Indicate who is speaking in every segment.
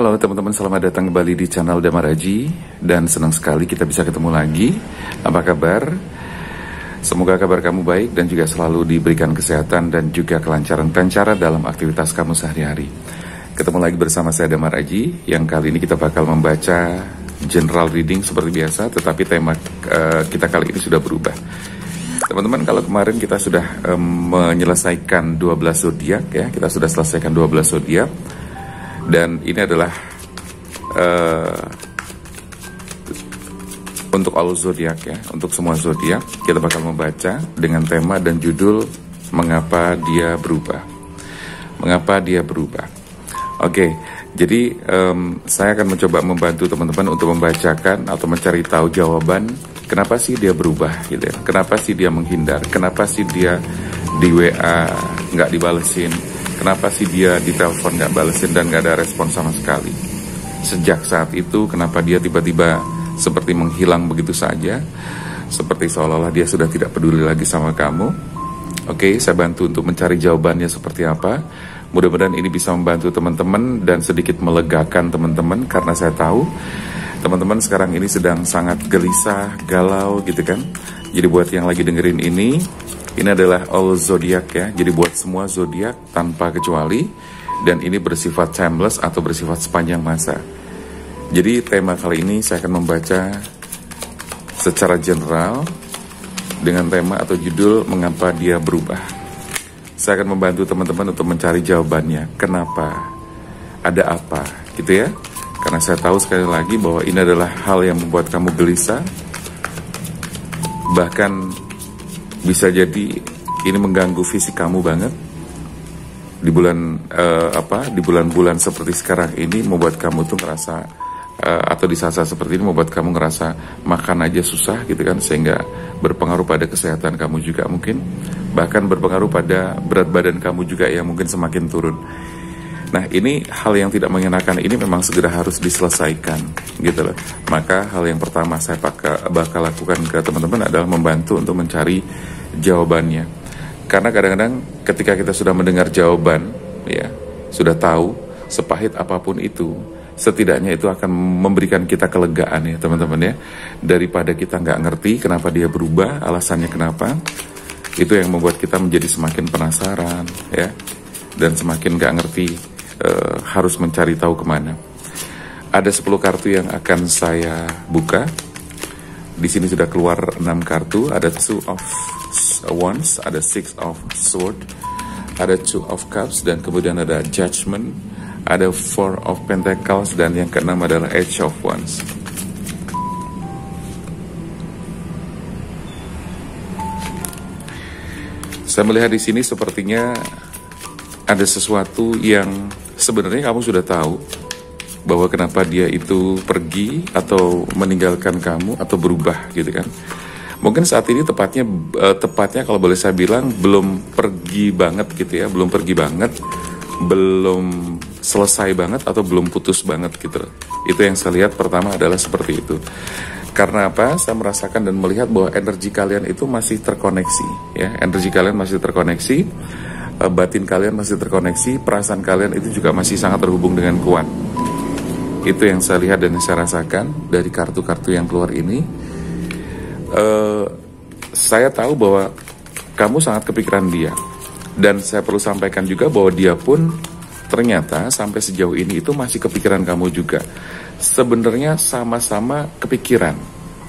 Speaker 1: Halo teman-teman, selamat datang kembali di channel Damar Aji. Dan senang sekali kita bisa ketemu lagi. Apa kabar? Semoga kabar kamu baik dan juga selalu diberikan kesehatan dan juga kelancaran dalam aktivitas kamu sehari-hari. Ketemu lagi bersama saya Damar Aji, yang kali ini kita bakal membaca general reading seperti biasa, tetapi tema kita kali ini sudah berubah. Teman-teman, kalau kemarin kita sudah menyelesaikan 12 zodiak ya, kita sudah selesaikan 12 zodiak. Dan ini adalah untuk all zodiak ya, untuk semua zodiak kita bakal membaca dengan tema dan judul mengapa dia berubah. Mengapa dia berubah. Oke, jadi saya akan mencoba membantu teman-teman untuk membacakan atau mencari tahu jawaban kenapa sih dia berubah gitu ya. Kenapa sih dia menghindar? Kenapa sih dia di WA nggak dibalesin? Kenapa sih dia ditelepon nggak balesin dan nggak ada respon sama sekali? Sejak saat itu, kenapa dia tiba-tiba seperti menghilang begitu saja? Seperti seolah-olah dia sudah tidak peduli lagi sama kamu. Oke, saya bantu untuk mencari jawabannya seperti apa. Mudah-mudahan ini bisa membantu teman-teman dan sedikit melegakan teman-teman. Karena saya tahu teman-teman sekarang ini sedang sangat gelisah, galau gitu kan. Jadi buat yang lagi dengerin ini adalah all zodiak ya, jadi buat semua zodiak tanpa kecuali, dan ini bersifat timeless atau bersifat sepanjang masa. Jadi tema kali ini saya akan membaca secara general dengan tema atau judul mengapa dia berubah. Saya akan membantu teman-teman untuk mencari jawabannya, kenapa, ada apa gitu ya. Karena saya tahu sekali lagi bahwa ini adalah hal yang membuat kamu gelisah, bahkan bisa jadi ini mengganggu fisik kamu banget di bulan di bulan-bulan seperti sekarang ini, membuat kamu tuh ngerasa atau di saat-saat seperti ini membuat kamu ngerasa makan aja susah gitu kan, sehingga berpengaruh pada kesehatan kamu juga mungkin, bahkan berpengaruh pada berat badan kamu juga yang mungkin semakin turun. Nah, ini hal yang tidak mengenakan ini memang segera harus diselesaikan gitu loh. Maka hal yang pertama saya bakal lakukan ke teman-teman adalah membantu untuk mencari jawabannya. Karena kadang-kadang ketika kita sudah mendengar jawaban ya, sudah tahu sepahit apapun itu, setidaknya itu akan memberikan kita kelegaan ya teman-teman ya. Daripada kita nggak ngerti kenapa dia berubah, alasannya kenapa, itu yang membuat kita menjadi semakin penasaran ya, dan semakin nggak ngerti harus mencari tahu kemana. Ada 10 kartu yang akan saya buka. Di sini sudah keluar 6 kartu. Ada 2 of Wands, ada 6 of Sword, ada 2 of Cups, dan kemudian ada Judgment, ada 4 of Pentacles, dan yang keenam adalah Age of Wands. Saya melihat di sini sepertinya ada sesuatu yang sebenarnya kamu sudah tahu bahwa kenapa dia itu pergi atau meninggalkan kamu atau berubah gitu kan. Mungkin saat ini tepatnya kalau boleh saya bilang belum pergi banget gitu ya, belum pergi banget, belum selesai banget atau belum putus banget gitu. Itu yang saya lihat pertama adalah seperti itu. Karena apa? Saya merasakan dan melihat bahwa energi kalian itu masih terkoneksi ya, energi kalian masih terkoneksi. Batin kalian masih terkoneksi, perasaan kalian itu juga masih sangat terhubung dengan kuat. Itu yang saya lihat dan saya rasakan dari kartu-kartu yang keluar ini. Saya tahu bahwa kamu sangat kepikiran dia, dan saya perlu sampaikan juga bahwa dia pun ternyata sampai sejauh ini itu masih kepikiran kamu juga. Sebenarnya sama-sama kepikiran.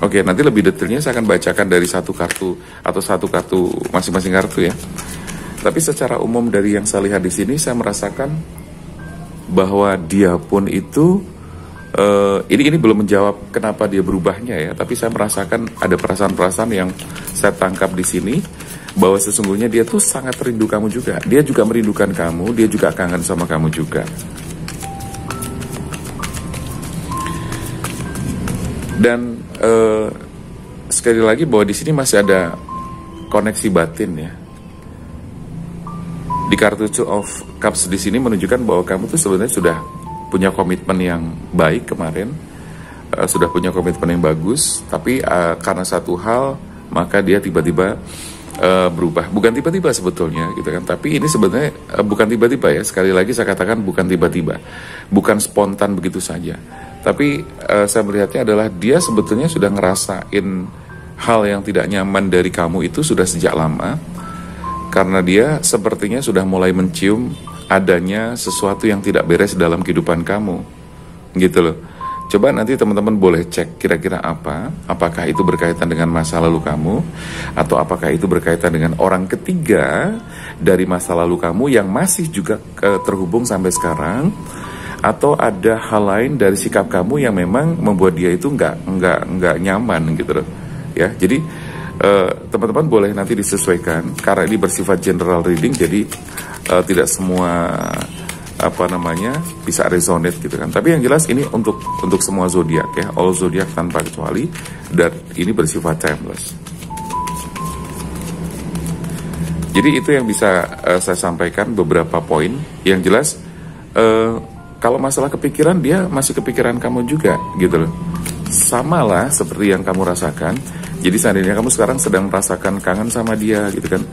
Speaker 1: Oke, nanti lebih detailnya saya akan bacakan dari satu kartu atau satu kartu masing-masing kartu ya. Tapi secara umum dari yang saya lihat di sini, saya merasakan bahwa dia pun itu ini belum menjawab kenapa dia berubahnya ya. Tapi saya merasakan ada perasaan-perasaan yang saya tangkap di sini, bahwa sesungguhnya dia tuh sangat rindu kamu juga. Dia juga merindukan kamu, dia juga kangen sama kamu juga. Dan sekali lagi bahwa di sini masih ada koneksi batin ya. Di kartu 2 of Cups di sini menunjukkan bahwa kamu tuh sebenarnya sudah punya komitmen yang baik kemarin, sudah punya komitmen yang bagus, tapi karena satu hal maka dia tiba-tiba berubah. Bukan tiba-tiba sebetulnya gitu kan, tapi ini sebenarnya bukan tiba-tiba ya, sekali lagi saya katakan bukan tiba-tiba, bukan spontan begitu saja, tapi saya melihatnya adalah dia sebetulnya sudah ngerasain hal yang tidak nyaman dari kamu itu sudah sejak lama, karena dia sepertinya sudah mulai mencium adanya sesuatu yang tidak beres dalam kehidupan kamu gitu loh. Coba nanti teman-teman boleh cek kira-kira apakah itu berkaitan dengan masa lalu kamu, atau apakah itu berkaitan dengan orang ketiga dari masa lalu kamu yang masih juga terhubung sampai sekarang, atau ada hal lain dari sikap kamu yang memang membuat dia itu nggak nyaman gitu loh. Ya, jadi teman-teman boleh nanti disesuaikan karena ini bersifat general reading, jadi tidak semua bisa resonate gitu kan. Tapi yang jelas ini untuk semua zodiak ya, all zodiak tanpa kecuali, dan ini bersifat timeless. Jadi itu yang bisa saya sampaikan, beberapa poin. Yang jelas kalau masalah kepikiran, dia masih kepikiran kamu juga gitu loh. Sama lah seperti yang kamu rasakan. Jadi seandainya kamu sekarang sedang merasakan kangen sama dia gitu kan,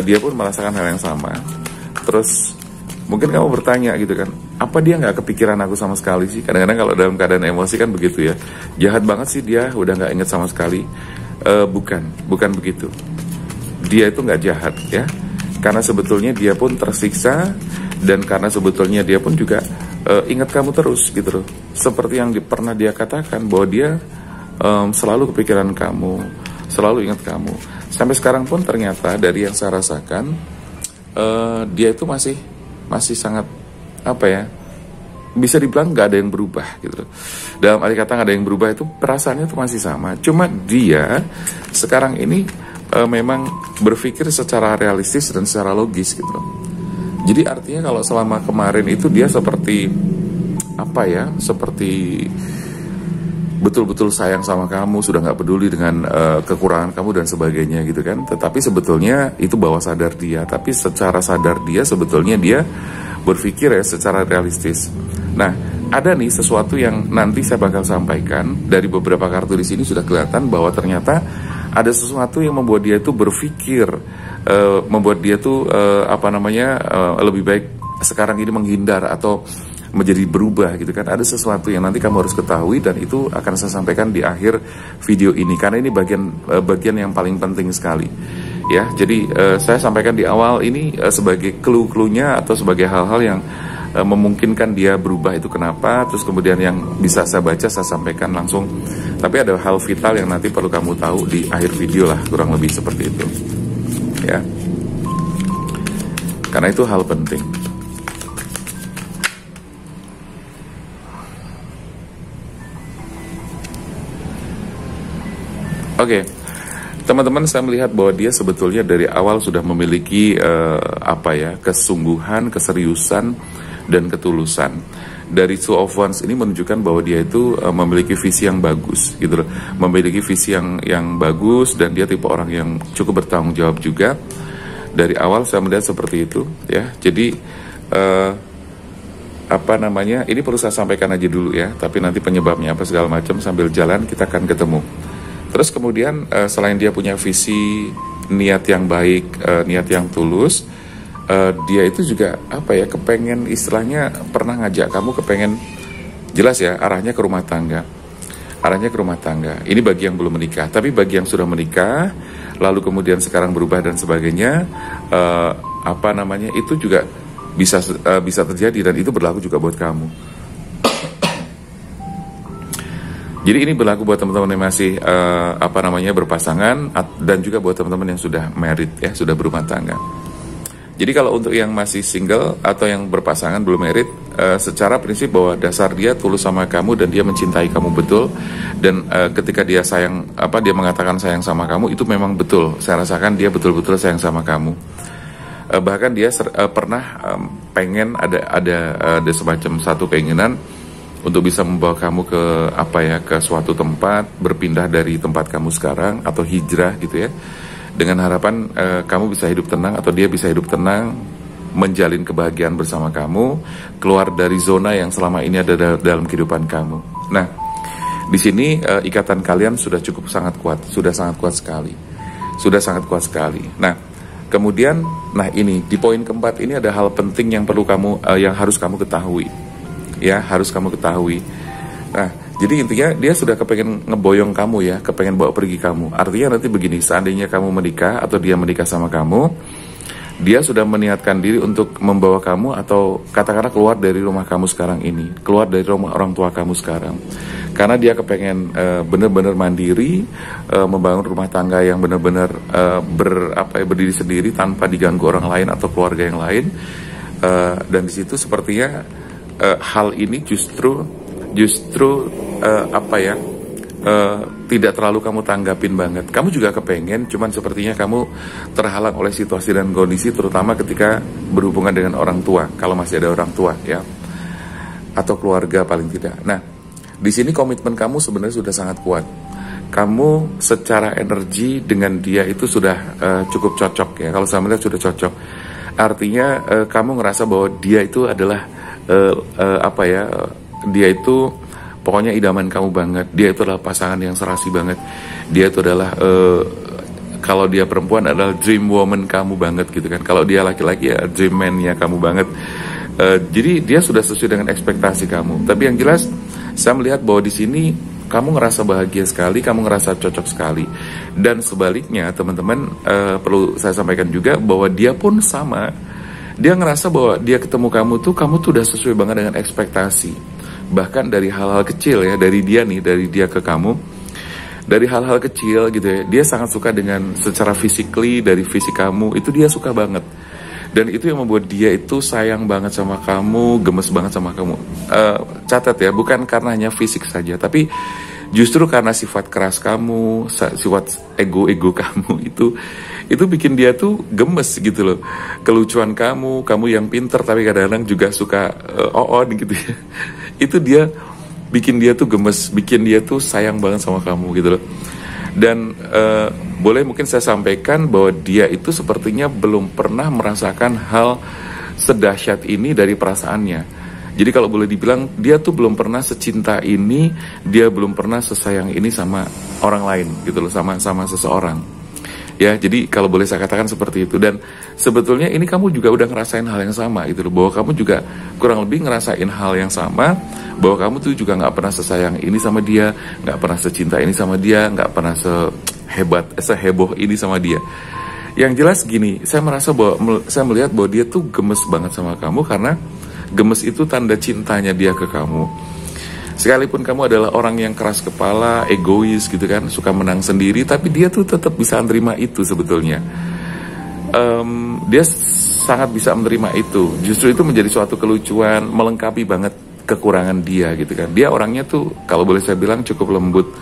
Speaker 1: dia pun merasakan hal yang sama. Terus mungkin kamu bertanya gitu kan, apa dia nggak kepikiran aku sama sekali sih? Kadang-kadang kalau dalam keadaan emosi kan begitu ya, jahat banget sih dia, udah nggak inget sama sekali. Bukan begitu. Dia itu nggak jahat ya, karena sebetulnya dia pun tersiksa, dan karena sebetulnya dia pun juga ingat kamu terus gitu loh. Seperti yang pernah dia katakan bahwa dia selalu kepikiran kamu, selalu ingat kamu. Sampai sekarang pun ternyata dari yang saya rasakan, dia itu masih sangat bisa dibilang nggak ada yang berubah gitu. Dalam arti kata nggak ada yang berubah itu perasaannya itu masih sama. Cuma dia sekarang ini memang berpikir secara realistis dan secara logis gitu. Jadi artinya kalau selama kemarin itu dia seperti seperti betul-betul sayang sama kamu, sudah nggak peduli dengan kekurangan kamu dan sebagainya gitu kan. Tetapi sebetulnya itu bawah sadar dia, tapi secara sadar dia sebetulnya dia berpikir ya secara realistis. Nah, ada nih sesuatu yang nanti saya bakal sampaikan. Dari beberapa kartu di sini sudah kelihatan bahwa ternyata ada sesuatu yang membuat dia itu berpikir, membuat dia tuh lebih baik sekarang ini menghindar atau menjadi berubah gitu kan. Ada sesuatu yang nanti kamu harus ketahui, dan itu akan saya sampaikan di akhir video ini karena ini bagian yang paling penting sekali ya. Jadi saya sampaikan di awal ini sebagai clue-cluenya atau sebagai hal-hal yang memungkinkan dia berubah itu kenapa, terus kemudian yang bisa saya baca saya sampaikan langsung. Tapi ada hal vital yang nanti perlu kamu tahu di akhir video lah, kurang lebih seperti itu ya, karena itu hal penting. Oke, teman-teman, saya melihat bahwa dia sebetulnya dari awal sudah memiliki kesungguhan, keseriusan, dan ketulusan. Dari Two of Wands ini menunjukkan bahwa dia itu memiliki visi yang bagus, gitu loh. Memiliki visi yang bagus, dan dia tipe orang yang cukup bertanggung jawab juga. Dari awal saya melihat seperti itu, ya. Jadi ini perlu saya sampaikan aja dulu ya. Tapi nanti penyebabnya apa segala macam sambil jalan kita akan ketemu. Terus kemudian selain dia punya visi, niat yang baik, niat yang tulus, dia itu juga kepengen, istilahnya pernah ngajak kamu kepengen, jelas ya, arahnya ke rumah tangga. Arahnya ke rumah tangga. Ini bagi yang belum menikah, tapi bagi yang sudah menikah, lalu kemudian sekarang berubah dan sebagainya, itu juga bisa terjadi, dan itu berlaku juga buat kamu. Jadi ini berlaku buat teman-teman yang masih berpasangan, dan juga buat teman-teman yang sudah married ya, sudah berumah tangga. Jadi kalau untuk yang masih single atau yang berpasangan belum married, secara prinsip bahwa dasar dia tulus sama kamu dan dia mencintai kamu betul, dan ketika dia dia mengatakan sayang sama kamu, itu memang betul. Saya rasakan dia betul-betul sayang sama kamu. Bahkan dia pernah pengen ada semacam satu keinginan untuk bisa membawa kamu ke suatu tempat, berpindah dari tempat kamu sekarang atau hijrah gitu ya, dengan harapan kamu bisa hidup tenang atau dia bisa hidup tenang, menjalin kebahagiaan bersama kamu, keluar dari zona yang selama ini ada dalam kehidupan kamu. Nah, di sini ikatan kalian sudah sangat kuat sekali. sudah sangat kuat sekali. Nah, kemudian, ini di poin keempat ini ada hal penting yang perlu yang harus kamu ketahui, ya, harus kamu ketahui. Nah, jadi intinya dia sudah kepengen ngeboyong kamu ya, kepengen bawa pergi kamu. Artinya nanti begini, seandainya kamu menikah atau dia menikah sama kamu, dia sudah meniatkan diri untuk membawa kamu atau katakanlah keluar dari rumah kamu sekarang ini, keluar dari rumah orang tua kamu sekarang. Karena dia kepengen benar-benar mandiri, membangun rumah tangga yang benar-benar berdiri sendiri tanpa diganggu orang lain atau keluarga yang lain. Dan di situ sepertinya hal ini justru tidak terlalu kamu tanggapin banget. Kamu juga kepengen, cuman sepertinya kamu terhalang oleh situasi dan kondisi, terutama ketika berhubungan dengan orang tua, kalau masih ada orang tua ya, atau keluarga paling tidak. Nah, di sini komitmen kamu sebenarnya sudah sangat kuat. Kamu secara energi dengan dia itu sudah cukup cocok ya. Kalau saya melihat sudah cocok. Artinya kamu ngerasa bahwa dia itu adalah dia itu pokoknya idaman kamu banget. Dia itu adalah pasangan yang serasi banget. Dia itu adalah kalau dia perempuan adalah dream woman kamu banget gitu kan. Kalau dia laki-laki ya dream man-nya kamu banget. Jadi dia sudah sesuai dengan ekspektasi kamu. Tapi yang jelas saya melihat bahwa di sini kamu ngerasa bahagia sekali, kamu ngerasa cocok sekali. Dan sebaliknya teman-teman, perlu saya sampaikan juga bahwa dia pun sama. Dia ngerasa bahwa dia ketemu kamu tuh udah sesuai banget dengan ekspektasi. Bahkan dari hal-hal kecil ya, dari dia ke kamu, dari hal-hal kecil gitu ya, dia sangat suka dengan secara physically, dari fisik kamu, itu dia suka banget. Dan itu yang membuat dia itu sayang banget sama kamu, gemes banget sama kamu. Catat ya, bukan karena hanya fisik saja, tapi justru karena sifat keras kamu, sifat ego kamu itu bikin dia tuh gemes gitu loh. Kelucuan kamu yang pinter tapi kadang-kadang juga suka on gitu ya. Itu dia bikin dia tuh gemes, bikin dia tuh sayang banget sama kamu gitu loh. Dan boleh mungkin saya sampaikan bahwa dia itu sepertinya belum pernah merasakan hal sedahsyat ini dari perasaannya. Jadi kalau boleh dibilang dia tuh belum pernah secinta ini, dia belum pernah sesayang ini sama orang lain gitu loh, sama seseorang. Ya, jadi kalau boleh saya katakan seperti itu. Dan sebetulnya ini kamu juga udah ngerasain hal yang sama gitu loh, bahwa kamu juga kurang lebih ngerasain hal yang sama, bahwa kamu tuh juga nggak pernah sesayang ini sama dia, nggak pernah secinta ini sama dia, nggak pernah seheboh ini sama dia. Yang jelas gini, saya melihat bahwa dia tuh gemes banget sama kamu, karena gemes itu tanda cintanya dia ke kamu. Sekalipun kamu adalah orang yang keras kepala, egois gitu kan, suka menang sendiri, tapi dia tuh tetap bisa menerima itu sebetulnya. Dia sangat bisa menerima itu. Justru itu menjadi suatu kelucuan, melengkapi banget kekurangan dia gitu kan. Dia orangnya tuh kalau boleh saya bilang cukup lembut,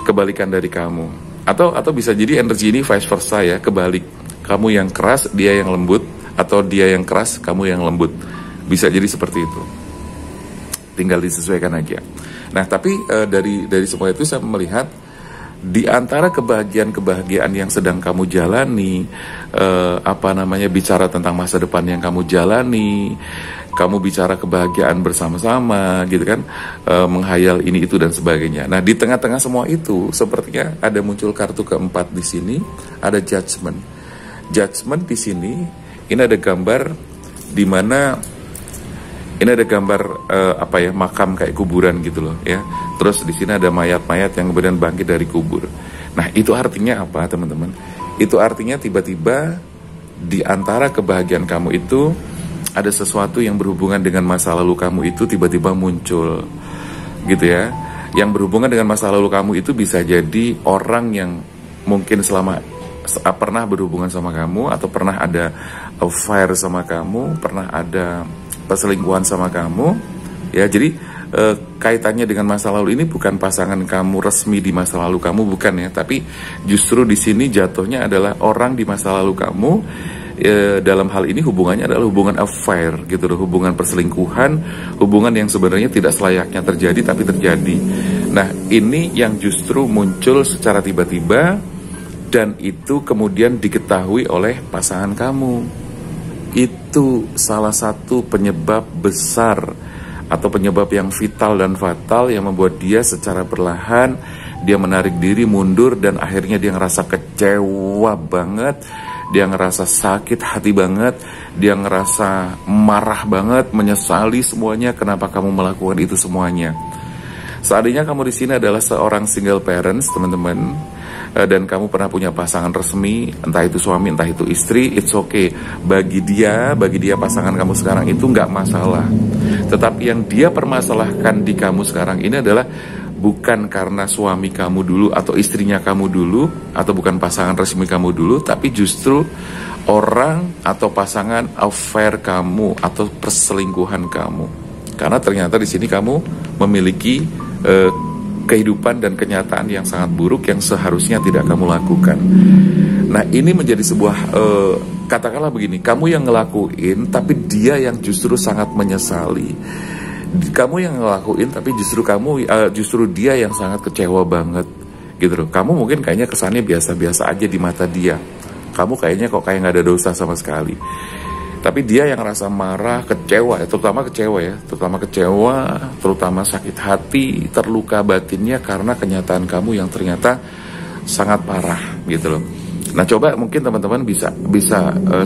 Speaker 1: kebalikan dari kamu. Atau bisa jadi energi ini vice versa ya, kebalik. Kamu yang keras, dia yang lembut, atau dia yang keras, kamu yang lembut. Bisa jadi seperti itu. Tinggal disesuaikan aja. Nah, tapi dari semua itu saya melihat di antara kebahagiaan yang sedang kamu jalani, bicara tentang masa depan yang kamu jalani, kamu bicara kebahagiaan bersama-sama, gitu kan, menghayal ini itu dan sebagainya. Nah, di tengah-tengah semua itu, sepertinya ada muncul kartu keempat di sini, ada judgment. Judgment di sini, ini ada gambar di mana ini ada gambar makam kayak kuburan gitu loh ya. Terus di sini ada mayat-mayat yang kemudian bangkit dari kubur. Nah, itu artinya apa, teman-teman? Itu artinya tiba-tiba di antara kebahagiaan kamu itu ada sesuatu yang berhubungan dengan masa lalu kamu itu tiba-tiba muncul. Gitu ya. Yang berhubungan dengan masa lalu kamu itu bisa jadi orang yang mungkin pernah berhubungan sama kamu, atau pernah ada affair sama kamu, pernah ada perselingkuhan sama kamu ya. Jadi kaitannya dengan masa lalu ini bukan pasangan kamu resmi di masa lalu kamu, bukan ya, tapi justru di sini jatuhnya adalah orang di masa lalu kamu. Dalam hal ini hubungannya adalah hubungan affair gitu loh, hubungan perselingkuhan, hubungan yang sebenarnya tidak selayaknya terjadi tapi terjadi. Nah, ini yang justru muncul secara tiba-tiba, dan itu kemudian diketahui oleh pasangan kamu. Itu salah satu penyebab besar atau penyebab yang vital dan fatal yang membuat dia secara perlahan dia menarik diri mundur, dan akhirnya dia ngerasa kecewa banget, dia ngerasa sakit hati banget, dia ngerasa marah banget, menyesali semuanya. Kenapa kamu melakukan itu semuanya? Seandainya kamu di sini adalah seorang single parents, teman-teman, dan kamu pernah punya pasangan resmi, entah itu suami, entah itu istri, it's okay. Bagi dia pasangan kamu sekarang itu nggak masalah. Tetapi yang dia permasalahkan di kamu sekarang ini adalah bukan karena suami kamu dulu atau istrinya kamu dulu, atau bukan pasangan resmi kamu dulu, tapi justru orang atau pasangan affair kamu atau perselingkuhan kamu. Karena ternyata di sini kamu memiliki kehidupan dan kenyataan yang sangat buruk yang seharusnya tidak kamu lakukan. Nah, ini menjadi sebuah katakanlah begini, kamu yang ngelakuin tapi dia yang justru sangat menyesali. Kamu yang ngelakuin tapi justru dia yang sangat kecewa banget gitu loh. Kamu mungkin kayaknya kesannya biasa-biasa aja di mata dia. Kamu kayaknya kok kayak nggak ada dosa sama sekali. Tapi dia yang rasa marah, kecewa, terutama kecewa, terutama sakit hati, terluka batinnya karena kenyataan kamu yang ternyata sangat parah gitu loh. Nah, coba mungkin teman-teman bisa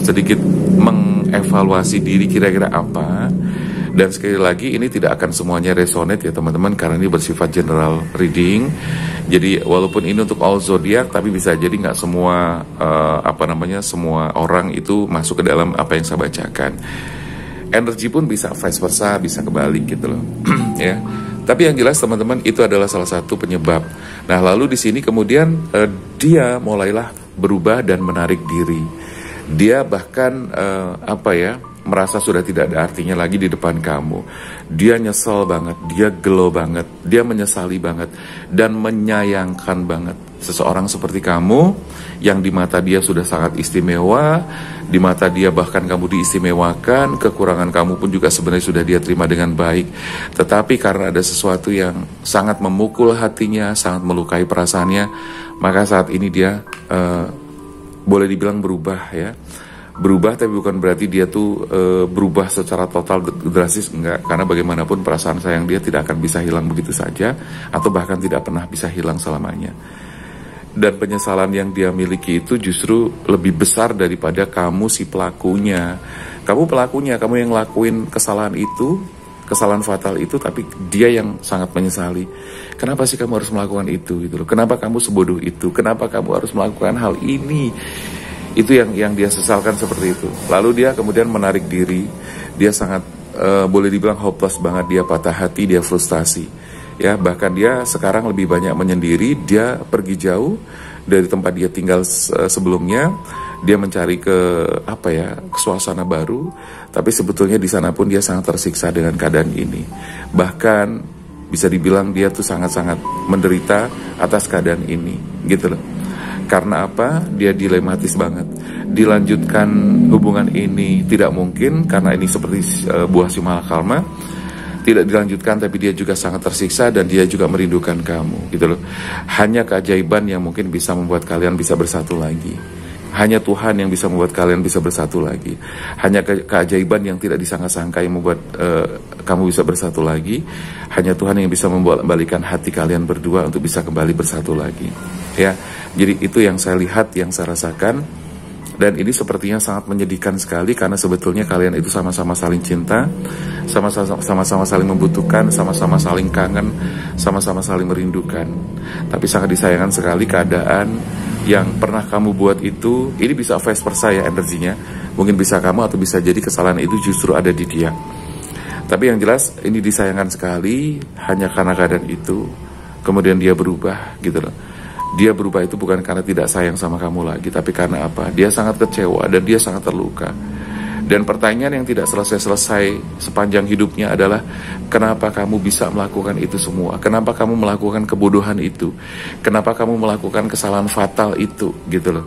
Speaker 1: sedikit mengevaluasi diri kira-kira apa. Dan sekali lagi ini tidak akan semuanya resonate ya teman-teman, karena ini bersifat general reading. Jadi walaupun ini untuk all zodiak, tapi bisa jadi nggak semua semua orang itu masuk ke dalam apa yang saya bacakan. Energi pun bisa vice versa, bisa kebalik gitu loh. Ya. Tapi yang jelas teman-teman, itu adalah salah satu penyebab. Nah, lalu di sini kemudian dia mulailah berubah dan menarik diri. Dia bahkan merasa sudah tidak ada artinya lagi di depan kamu. Dia nyesel banget, dia gelo banget, dia menyesali banget, dan menyayangkan banget seseorang seperti kamu yang di mata dia sudah sangat istimewa, di mata dia bahkan kamu diistimewakan, kekurangan kamu pun juga sebenarnya sudah dia terima dengan baik. Tetapi karena ada sesuatu yang sangat memukul hatinya, sangat melukai perasaannya, maka saat ini dia boleh dibilang berubah ya. Berubah, tapi bukan berarti dia tuh berubah secara total drastis, enggak. Karena bagaimanapun perasaan sayang dia tidak akan bisa hilang begitu saja, atau bahkan tidak pernah bisa hilang selamanya. Dan penyesalan yang dia miliki itu justru lebih besar daripada kamu si pelakunya. Kamu pelakunya, kamu yang ngelakuin kesalahan itu, kesalahan fatal itu, tapi dia yang sangat menyesali. Kenapa sih kamu harus melakukan itu gitu loh? Kenapa kamu sebodoh itu? Kenapa kamu harus melakukan hal ini? Itu yang dia sesalkan seperti itu. Lalu dia kemudian menarik diri. Dia sangat boleh dibilang hopeless banget. Dia patah hati, dia frustasi. Ya, bahkan dia sekarang lebih banyak menyendiri. Dia pergi jauh dari tempat dia tinggal sebelumnya. Dia mencari ke suasana baru. Tapi sebetulnya di sana pun dia sangat tersiksa dengan keadaan ini. Bahkan bisa dibilang dia tuh sangat-sangat menderita atas keadaan ini, gitu loh. Karena apa? Dia dilematis banget. Dilanjutkan hubungan ini tidak mungkin, karena ini seperti buah si malakama. Tidak dilanjutkan, tapi dia juga sangat tersiksa dan dia juga merindukan kamu, gitu loh. Hanya keajaiban yang mungkin bisa membuat kalian bisa bersatu lagi. Hanya Tuhan yang bisa membuat kalian bisa bersatu lagi. Hanya keajaiban yang tidak disangka-sangka yang membuat kamu bisa bersatu lagi. Hanya Tuhan yang bisa membolak-balikan hati kalian berdua untuk bisa kembali bersatu lagi. Ya, jadi itu yang saya lihat, yang saya rasakan. Dan ini sepertinya sangat menyedihkan sekali, karena sebetulnya kalian itu sama-sama saling cinta, sama-sama saling membutuhkan, sama-sama saling kangen, sama-sama saling merindukan. Tapi sangat disayangkan sekali keadaan yang pernah kamu buat itu, ini bisa vice versa ya energinya. Mungkin bisa kamu, atau bisa jadi kesalahan itu justru ada di dia. Tapi yang jelas ini disayangkan sekali, hanya karena keadaan itu kemudian dia berubah gitu loh. Dia berubah itu bukan karena tidak sayang sama kamu lagi, tapi karena apa? Dia sangat kecewa dan dia sangat terluka. Dan pertanyaan yang tidak selesai-selesai sepanjang hidupnya adalah, kenapa kamu bisa melakukan itu semua? Kenapa kamu melakukan kebodohan itu? Kenapa kamu melakukan kesalahan fatal itu? Gitu loh.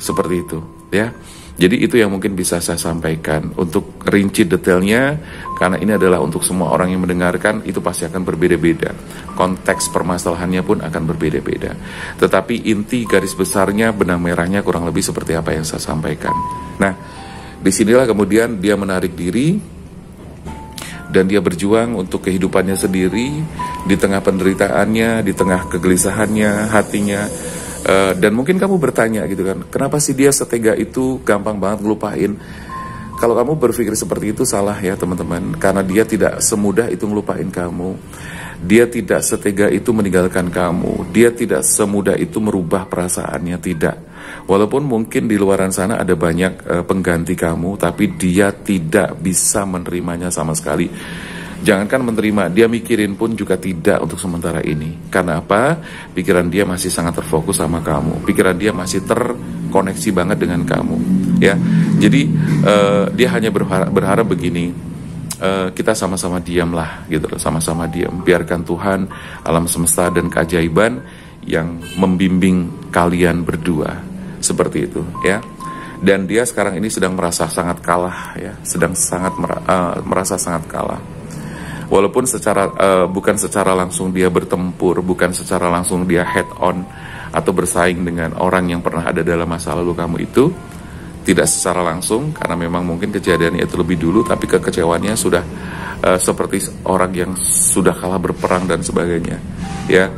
Speaker 1: Seperti itu, ya. Jadi itu yang mungkin bisa saya sampaikan. Untuk rinci detailnya, karena ini adalah untuk semua orang yang mendengarkan, itu pasti akan berbeda-beda. Konteks permasalahannya pun akan berbeda-beda. Tetapi inti garis besarnya, benang merahnya kurang lebih seperti apa yang saya sampaikan. Nah, disinilah kemudian dia menarik diri. dan dia berjuang untuk kehidupannya sendiri di tengah penderitaannya, di tengah kegelisahannya, hatinya. Dan mungkin kamu bertanya gitu kan, kenapa sih dia setega itu, gampang banget ngelupain? Kalau kamu berpikir seperti itu salah ya teman-teman, karena dia tidak semudah itu ngelupain kamu. Dia tidak setega itu meninggalkan kamu. Dia tidak semudah itu merubah perasaannya, tidak. Walaupun mungkin di luaran sana ada banyak pengganti kamu, tapi dia tidak bisa menerimanya sama sekali. Jangankan menerima, dia mikirin pun juga tidak untuk sementara ini. Karena apa? Pikiran dia masih sangat terfokus sama kamu. Pikiran dia masih terkoneksi banget dengan kamu. Ya, jadi dia hanya berharap begini. Kita sama-sama diam lah, gitu loh. Sama-sama diam. Biarkan Tuhan, alam semesta dan keajaiban yang membimbing kalian berdua. Seperti itu, ya. Dan dia sekarang ini sedang merasa sangat kalah, ya. Sedang sangat merasa sangat kalah. Walaupun bukan secara langsung dia bertempur, bukan secara langsung dia head on atau bersaing dengan orang yang pernah ada dalam masa lalu kamu itu, tidak secara langsung karena memang mungkin kejadiannya itu lebih dulu, tapi kekecewaannya sudah seperti orang yang sudah kalah berperang dan sebagainya. Ya,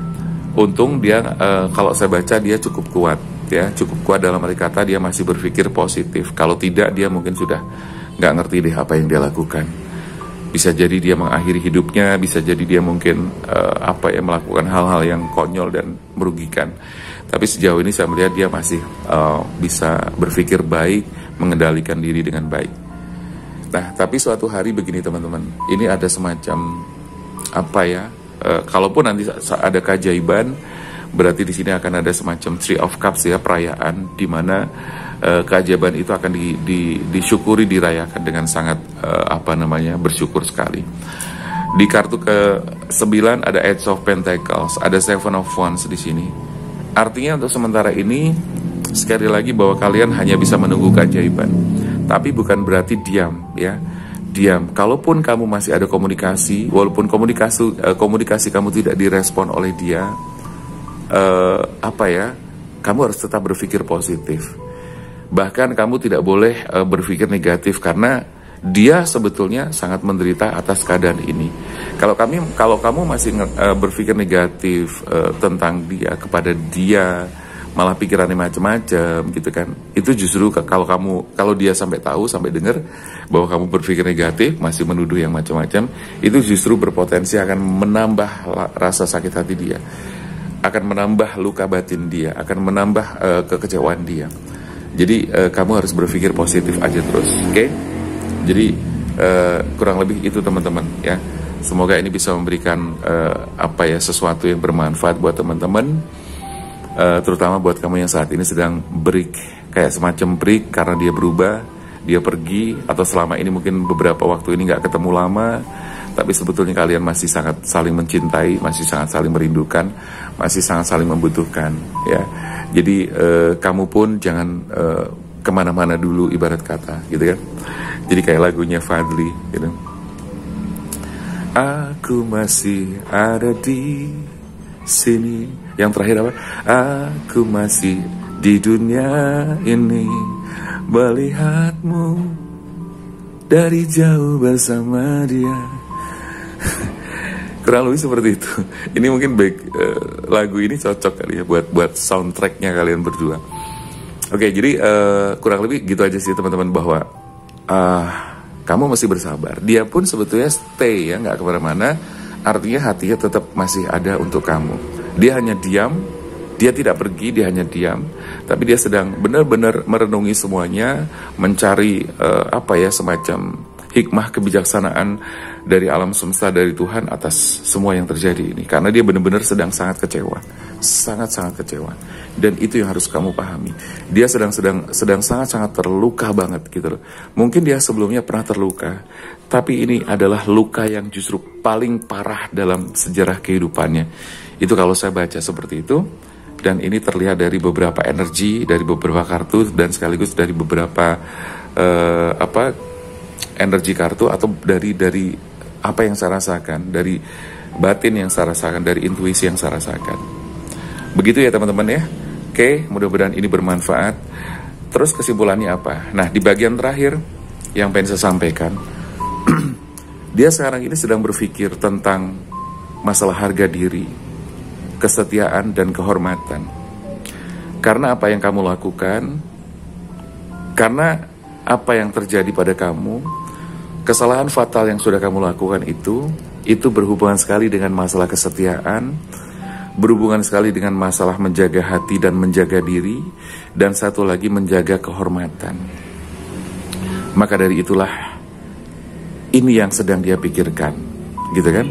Speaker 1: untung dia kalau saya baca dia cukup kuat, ya cukup kuat dalam arti kata dia masih berpikir positif. Kalau tidak dia mungkin sudah nggak ngerti deh apa yang dia lakukan. Bisa jadi dia mengakhiri hidupnya, bisa jadi dia mungkin melakukan hal-hal yang konyol dan merugikan. Tapi sejauh ini saya melihat dia masih bisa berpikir baik, mengendalikan diri dengan baik. Nah, tapi suatu hari begini teman-teman, ini ada semacam kalaupun nanti ada keajaiban, berarti di sini akan ada semacam Tree of Cups ya, perayaan di mana keajaiban itu akan disyukuri, dirayakan dengan sangat bersyukur sekali. Di kartu ke-9 ada Eight of Pentacles, ada Seven of Wands di sini. Artinya untuk sementara ini sekali lagi bahwa kalian hanya bisa menunggu keajaiban. Tapi bukan berarti diam, ya. Diam. Kalaupun kamu masih ada komunikasi, walaupun komunikasi kamu tidak direspon oleh dia, kamu harus tetap berpikir positif. Bahkan kamu tidak boleh berpikir negatif karena dia sebetulnya sangat menderita atas keadaan ini. Kalau kamu masih berpikir negatif tentang dia, kepada dia, malah pikirannya macam-macam gitu kan. Itu justru kalau dia sampai tahu, sampai dengar bahwa kamu berpikir negatif, masih menuduh yang macam-macam, itu justru berpotensi akan menambah rasa sakit hati dia, akan menambah luka batin dia, akan menambah kekecewaan dia. Jadi kamu harus berpikir positif aja terus, oke? Jadi kurang lebih itu teman-teman ya. Semoga ini bisa memberikan sesuatu yang bermanfaat buat teman-teman, terutama buat kamu yang saat ini sedang break, kayak semacam break karena dia berubah, dia pergi, atau selama ini mungkin beberapa waktu ini nggak ketemu lama, tapi sebetulnya kalian masih sangat saling mencintai, masih sangat saling merindukan, masih sangat saling membutuhkan ya. Jadi kamu pun jangan kemana-mana dulu ibarat kata gitu kan. Jadi kayak lagunya Fadli gitu. Aku masih ada di sini. Yang terakhir apa? Aku masih di dunia ini, melihatmu dari jauh bersama dia. Kurang lebih seperti itu. Ini mungkin lagu ini cocok kali ya buat soundtracknya kalian berdua. Oke, jadi kurang lebih gitu aja sih teman-teman, bahwa kamu masih bersabar. Dia pun sebetulnya stay ya, nggak kemana-mana. Artinya hatinya tetap masih ada untuk kamu. Dia hanya diam, dia tidak pergi, dia hanya diam. Tapi dia sedang benar-benar merenungi semuanya, mencari semacam hikmah kebijaksanaan dari alam semesta, dari Tuhan atas semua yang terjadi ini. Karena dia benar-benar sedang sangat kecewa, sangat-sangat kecewa. Dan itu yang harus kamu pahami. Dia sedang sangat-sangat terluka banget gitu loh. Mungkin dia sebelumnya pernah terluka, tapi ini adalah luka yang justru paling parah dalam sejarah kehidupannya. Itu kalau saya baca seperti itu. Dan ini terlihat dari beberapa energi, dari beberapa kartu, dan sekaligus dari beberapa energi kartu, atau dari apa yang saya rasakan, dari batin yang saya rasakan, dari intuisi yang saya rasakan. Begitu ya teman-teman ya. Oke, mudah-mudahan ini bermanfaat. Terus kesimpulannya apa? Nah, di bagian terakhir yang pengen saya sampaikan, Dia sekarang ini sedang berpikir tentang masalah harga diri, kesetiaan, dan kehormatan. Karena apa yang kamu lakukan, karena apa yang terjadi pada kamu, kesalahan fatal yang sudah kamu lakukan itu berhubungan sekali dengan masalah kesetiaan, berhubungan sekali dengan masalah menjaga hati dan menjaga diri, dan satu lagi menjaga kehormatan. Maka dari itulah ini yang sedang dia pikirkan, gitu kan?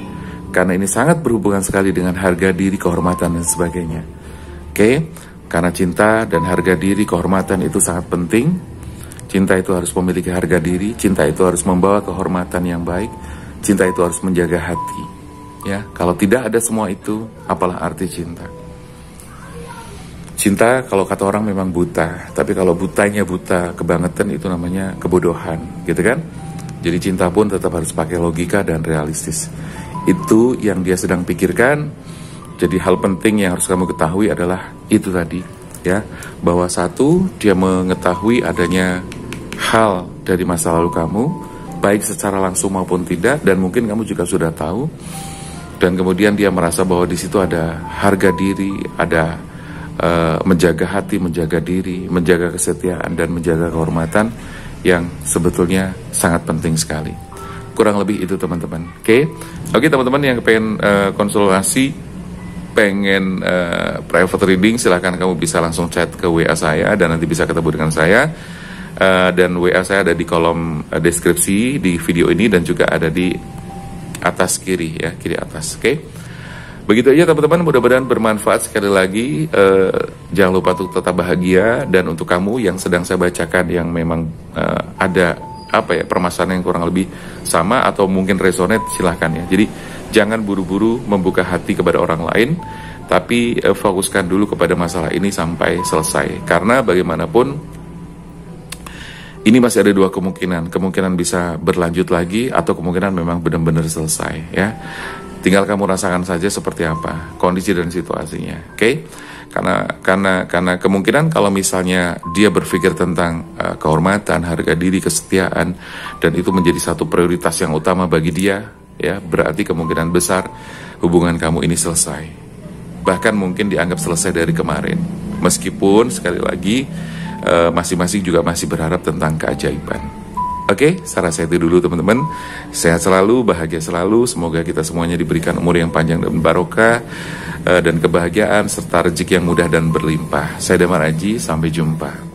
Speaker 1: Karena ini sangat berhubungan sekali dengan harga diri, kehormatan, dan sebagainya. Oke? Karena cinta dan harga diri, kehormatan itu sangat penting. Cinta itu harus memiliki harga diri, cinta itu harus membawa kehormatan yang baik, cinta itu harus menjaga hati. Ya, kalau tidak ada semua itu, apalah arti cinta? Cinta kalau kata orang memang buta, tapi kalau butanya buta kebangetan itu namanya kebodohan, gitu kan? Jadi cinta pun tetap harus pakai logika dan realistis. Itu yang dia sedang pikirkan. Jadi hal penting yang harus kamu ketahui adalah itu tadi, ya, bahwa satu, dia mengetahui adanya hal dari masa lalu kamu, baik secara langsung maupun tidak, dan mungkin kamu juga sudah tahu. Dan kemudian dia merasa bahwa di situ ada harga diri, ada menjaga hati, menjaga diri, menjaga kesetiaan, dan menjaga kehormatan yang sebetulnya sangat penting sekali. Kurang lebih itu teman-teman. Oke, teman-teman yang pengen konsultasi, pengen private reading, silahkan kamu bisa langsung chat ke WA saya dan nanti bisa ketemu dengan saya. Dan WA saya ada di kolom deskripsi di video ini dan juga ada di atas kiri, ya, kiri atas. Oke. Begitu aja teman-teman, mudah-mudahan bermanfaat. Sekali lagi, jangan lupa untuk tetap bahagia. Dan untuk kamu yang sedang saya bacakan yang memang ada permasalahan yang kurang lebih sama atau mungkin resonate, silahkan ya. Jadi jangan buru-buru membuka hati kepada orang lain, tapi fokuskan dulu kepada masalah ini sampai selesai. Karena bagaimanapun ini masih ada dua kemungkinan. Kemungkinan bisa berlanjut lagi atau kemungkinan memang benar-benar selesai, ya. Tinggal kamu rasakan saja seperti apa kondisi dan situasinya, oke? Karena kemungkinan kalau misalnya dia berpikir tentang kehormatan, harga diri, kesetiaan, dan itu menjadi satu prioritas yang utama bagi dia, ya, berarti kemungkinan besar hubungan kamu ini selesai. Bahkan mungkin dianggap selesai dari kemarin. Meskipun sekali lagi masing-masing juga masih berharap tentang keajaiban. Oke, saran saya itu dulu teman-teman. Sehat selalu, bahagia selalu. Semoga kita semuanya diberikan umur yang panjang dan barokah, dan kebahagiaan serta rezeki yang mudah dan berlimpah. Saya Damar Aji, sampai jumpa.